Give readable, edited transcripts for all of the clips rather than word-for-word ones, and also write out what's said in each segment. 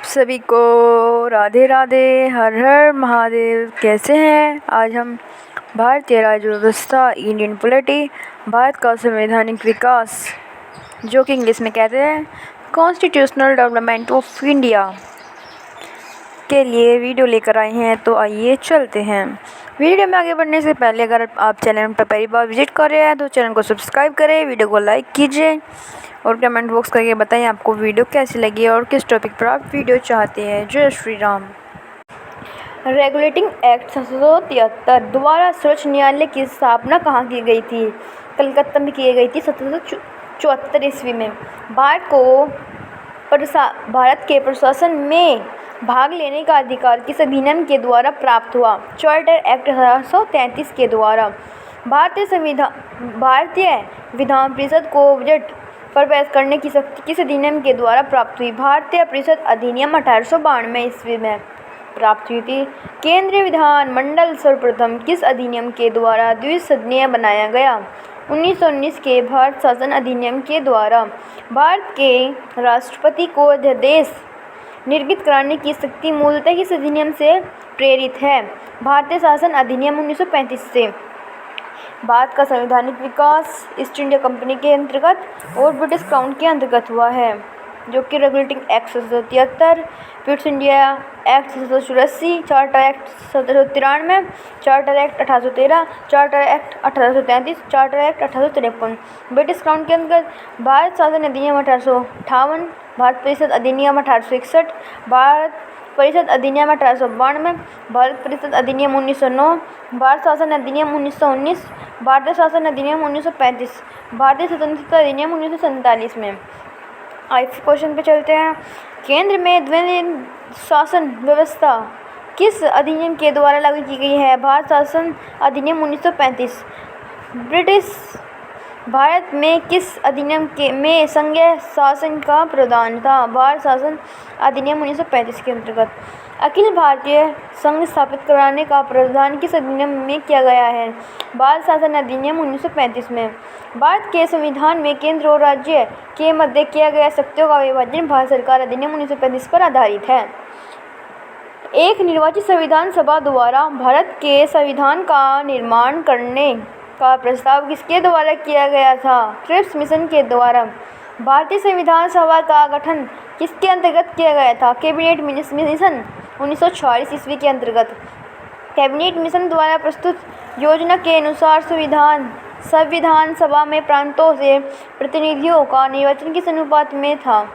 सभी को राधे राधे, हर हर महादेव। कैसे हैं? आज हम भारतीय राज्य व्यवस्था, इंडियन पॉलिटी, भारत का संवैधानिक विकास, जो कि इंग्लिश में कहते हैं कॉन्स्टिट्यूशनल डेवलपमेंट ऑफ इंडिया, के लिए वीडियो लेकर आए हैं। तो आइए चलते हैं। वीडियो में आगे बढ़ने से पहले अगर आप चैनल पर पहली बार विजिट कर रहे हैं तो चैनल को सब्सक्राइब करें, वीडियो को लाइक कीजिए और कमेंट बॉक्स करके बताएं आपको वीडियो कैसी लगी और किस टॉपिक पर आप वीडियो चाहते हैं। जय श्री राम। रेगुलेटिंग एक्ट 1773 द्वारा सर्वोच्च न्यायालय की स्थापना कहाँ की गई थी? कलकत्ता में की गई थी 1774 ईस्वी में। भारत के प्रशासन में भाग लेने का अधिकार किस अधिनियम के द्वारा प्राप्त हुआ? चार्टर एक्ट 1833 के द्वारा। भारतीय विधान परिषद को बजट पर बहस करने की शक्ति किस अधिनियम के द्वारा प्राप्त हुई? भारतीय परिषद अधिनियम 1892 ईस्वी में प्राप्त हुई थी। केंद्रीय विधान मंडल सर्वप्रथम किस अधिनियम के द्वारा द्विसदनीय बनाया गया? 1919 के भारत शासन अधिनियम के द्वारा। भारत के राष्ट्रपति को अध्यादेश निर्गत कराने की शक्ति मूलतः किस अधिनियम से प्रेरित है? भारतीय शासन अधिनियम 1935 से। भारत का संवैधानिक विकास ईस्ट इंडिया कंपनी के अंतर्गत और ब्रिटिश क्राउन के अंतर्गत हुआ है, जो कि regulating act 1773, Pitt's India act 1784, charter act 1793, charter act 1813, charter act 1833, charter act 1853। British crown के अंतर्गत भारत शासन अधिनियम 1858, भारत परिषद अधिनियम 1861, भारत परिषद अधिनियम 1892, भारत परिषद अधिनियम 1909, भारत शासन अधिनियम 1919, भारतीय शासन अधिनियम 1935, भारतीय स्वतंत्रता अधिनियम 1947 में। आइए क्वेश्चन पे चलते हैं। केंद्र में द्वैध शासन व्यवस्था किस अधिनियम के द्वारा लागू की गई है? भारत शासन अधिनियम 1935। ब्रिटिश भारत में किस अधिनियम में संघीय शासन का प्रावधान था? भारत शासन अधिनियम 1935 के अंतर्गत। अखिल भारतीय संघ स्थापित कराने का प्रावधान किस अधिनियम में किया गया है? भारत शासन अधिनियम 1935 में। भारत के संविधान में केंद्र और राज्य के मध्य किया गया शक्तियों का विभाजन भारत सरकार अधिनियम 1935 पर आधारित है। एक निर्वाचित संविधान सभा द्वारा भारत के संविधान का निर्माण करने का प्रस्ताव किसके द्वारा किया गया था? क्रिप्स मिशन के द्वारा। भारतीय संविधान सभा का गठन किसके अंतर्गत किया गया था? कैबिनेट मिशन 1946 ईस्वी के अंतर्गत। कैबिनेट मिशन द्वारा प्रस्तुत योजना के अनुसार संविधान सभा में प्रांतों से प्रतिनिधियों का निर्वाचन किस अनुपात में था?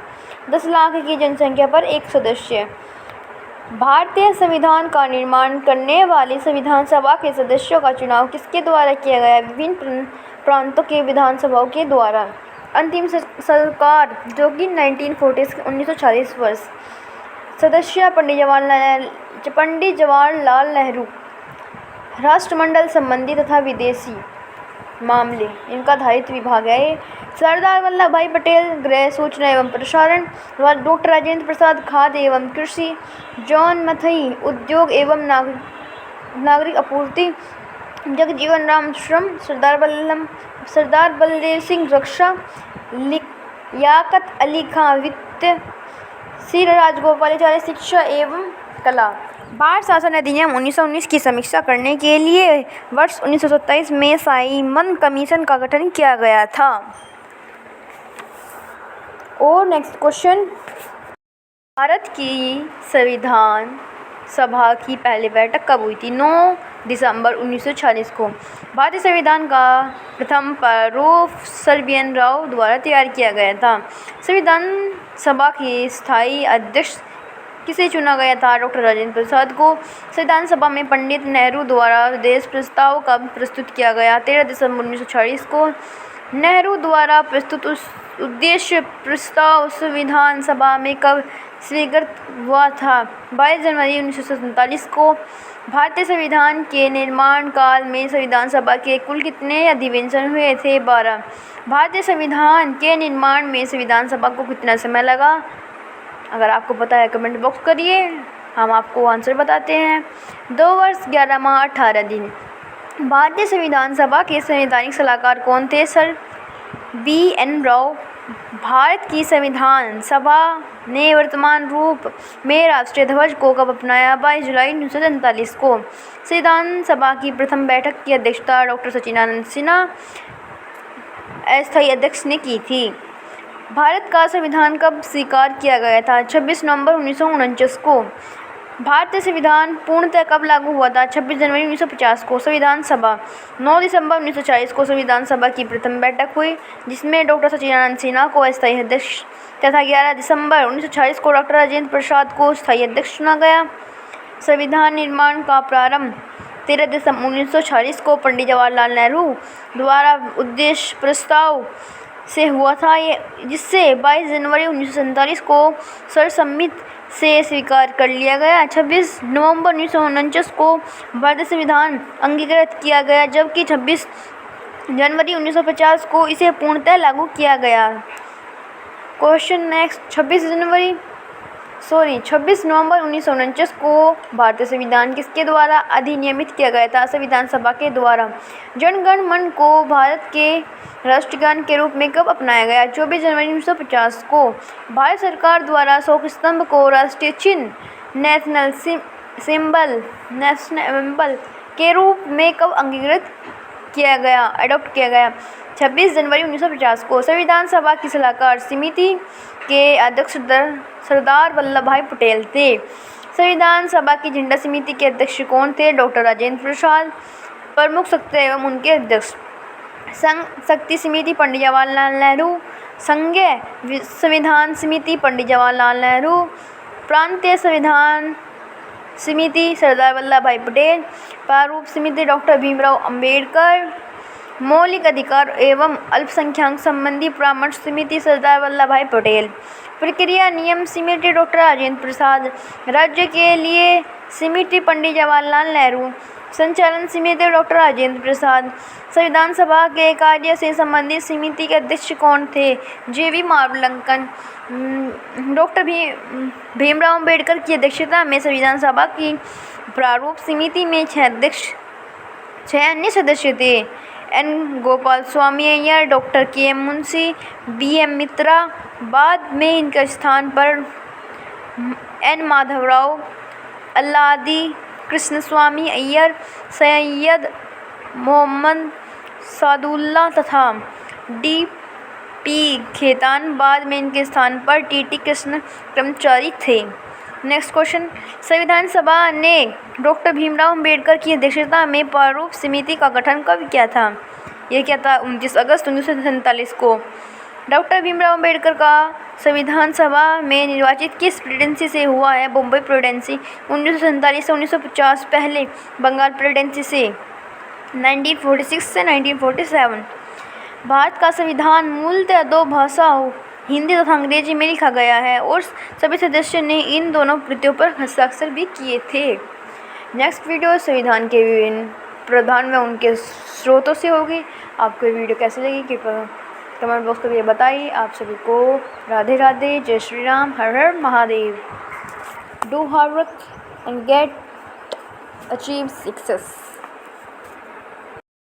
10 लाख की जनसंख्या पर एक सदस्य। भारतीय संविधान का निर्माण करने वाली संविधान सभा के सदस्यों का चुनाव किसके द्वारा किया गया? विभिन्न प्रांतों के विधानसभाओं के द्वारा। अंतिम सरकार, जो कि 1940 वर्ष। सदस्य पंडित जवाहरलाल नेहरू। राष्ट्रमंडल संबंधी तथा विदेशी मामले, इनका दायित्व विभाग है। सरदार वल्लभ भाई पटेल, गृह सूचना एवं प्रसारण। डॉक्टर राजेंद्र प्रसाद, खाद्य एवं कृषि। जॉन मथई, उद्योग एवं नागरिक आपूर्ति। जगजीवन राम श्रम। सरदार बलदेव सिंह, रक्षा। लियाकत अली खां, वित्त। श्री राजगोपालाचारी, शिक्षा एवं कला। भारत शासन अधिनियम 1919 की समीक्षा करने के लिए वर्ष 1927 में साइमन कमीशन का गठन किया गया था। और नेक्स्ट क्वेश्चन, भारत की संविधान सभा की पहली बैठक कब हुई थी? 9 दिसंबर 1946 को। भारतीय संविधान का प्रथम प्रारूप सर्बियन राव द्वारा तैयार किया गया था। संविधान सभा के स्थायी अध्यक्ष किसे चुना गया था? डॉक्टर राजेंद्र प्रसाद को। संविधान सभा में पंडित नेहरू द्वारा उद्देश्य प्रस्ताव कब प्रस्तुत किया गया? 13 दिसंबर 1946 को। नेहरू द्वारा प्रस्तुत उद्देश्य प्रस्ताव संविधान सभा में कब स्वीकृत हुआ था? 22 जनवरी 1947 को। भारतीय संविधान के निर्माण काल में संविधान सभा के कुल कितने अधिवेशन हुए थे? 12। भारतीय संविधान के निर्माण में संविधान सभा को कितना समय लगा? अगर आपको पता है कमेंट बॉक्स करिए, हम आपको आंसर बताते हैं। 2 वर्ष 11 माह 18 दिन। भारतीय संविधान सभा के संवैधानिक सलाहकार कौन थे? Sir B.N. राव। भारत की संविधान सभा ने वर्तमान रूप में राष्ट्रीय ध्वज को कब अपनाया? 22 जुलाई 1947 को। संविधान सभा की प्रथम बैठक की अध्यक्षता डॉक्टर सच्चिदानंद सिन्हा अस्थायी अध्यक्ष ने की थी। भारत का संविधान कब स्वीकार किया गया था? 26 नवंबर 1949 को। भारतीय संविधान पूर्णतः कब लागू हुआ था? 26 जनवरी 1950 को। संविधान सभा 9 दिसंबर 1940 को संविधान सभा की प्रथम बैठक हुई, जिसमें डॉक्टर सच्चिदानंद सिन्हा को अस्थायी अध्यक्ष तथा 11 दिसंबर 1940 को डॉक्टर राजेंद्र प्रसाद को स्थायी अध्यक्ष चुना गया। संविधान निर्माण का प्रारंभ 13 दिसंबर 1940 को पंडित जवाहरलाल नेहरू द्वारा उद्देश्य प्रस्ताव से हुआ था, जिससे 22 जनवरी 1947 को सर्वसम्मति से स्वीकार कर लिया गया। 26 नवंबर 1949 को भारतीय संविधान अंगीकृत किया गया, जबकि 26 जनवरी 1950 को इसे पूर्णतः लागू किया गया। Question next. 26 नवंबर 1949 को भारतीय संविधान किसके द्वारा अधिनियमित किया गया था? संविधान सभा के द्वारा। जन गण मन को भारत के राष्ट्रगान के रूप में कब अपनाया गया? 24 जनवरी 1950 को। भारत सरकार द्वारा अशोक स्तंभ को राष्ट्रीय चिन्ह नेशनल सिंबल के रूप में कब अंगीकृत किया गया, अडॉप्ट किया गया? 26 जनवरी 1950 को। संविधान सभा की सलाहकार समिति के अध्यक्ष सरदार वल्लभ भाई पटेल थे। संविधान सभा की झंडा समिति के अध्यक्ष कौन थे? डॉक्टर राजेंद्र प्रसाद। प्रमुख सत्ता एवं उनके अध्यक्ष। संघ शक्ति समिति पंडित जवाहरलाल नेहरू। संघीय संविधान समिति पंडित जवाहरलाल नेहरू। प्रांतीय संविधान समिति सरदार वल्लभ भाई पटेल। प्रारूप समिति डॉक्टर भीमराव अंबेडकर। मौलिक अधिकार एवं अल्पसंख्यक संबंधी परामर्श समिति सरदार वल्लभ भाई पटेल। प्रक्रिया नियम समिति डॉक्टर राजेंद्र प्रसाद। राज्य के लिए समिति पंडित जवाहरलाल नेहरू। संचालन समिति डॉक्टर राजेंद्र प्रसाद। संविधान सभा के कार्य से संबंधित समिति के अध्यक्ष कौन थे? जे.वी. मावलंकर। डॉक्टर भीमराव अंबेडकर की अध्यक्षता में संविधान सभा की प्रारूप समिति में 6 अन्य सदस्य थे। N. Gopal Swami Iyer, doctor KM. Munshi, BM. Mitra. बाद में इनके स्थान पर एन. माधवराव, अल्लादी कृष्णस्वामी अय्यर, सैयद मोहम्मद सादुल्ला तथा डी.पी. खेतान। बाद में इनके स्थान पर टी.टी. कृष्ण कर्मचारी थे। Next question. संविधान सभा ने डॉक्टर भीमराव अंबेडकर की अध्यक्षता में प्रारूप समिति का गठन कब किया था? यह क्या था? 29 अगस्त 1947 को। डॉक्टर भीमराव अंबेडकर का संविधान सभा में निर्वाचित किस प्रेसिडेंसी से हुआ है? बॉम्बे प्रेसिडेंसी 1947 से 1950। पहले बंगाल प्रेसिडेंसी से 1946 से 1947। भारत का संविधान मूलतः 2 भाषाओं हिंदी तथा अंग्रेजी में लिखा गया है और सभी सदस्यों ने इन दोनों कृतियों पर हस्ताक्षर भी किए थे। नेक्स्ट वीडियो संविधान के विभिन्न प्रावधान में उनके स्रोतों से होगी। आपको वीडियो कैसी लगी कृपया कमेंट बॉक्स करके बताइए। आप सभी को राधे राधे, जय श्री राम, हर हर Mahadev. Do hard work and get achieve success.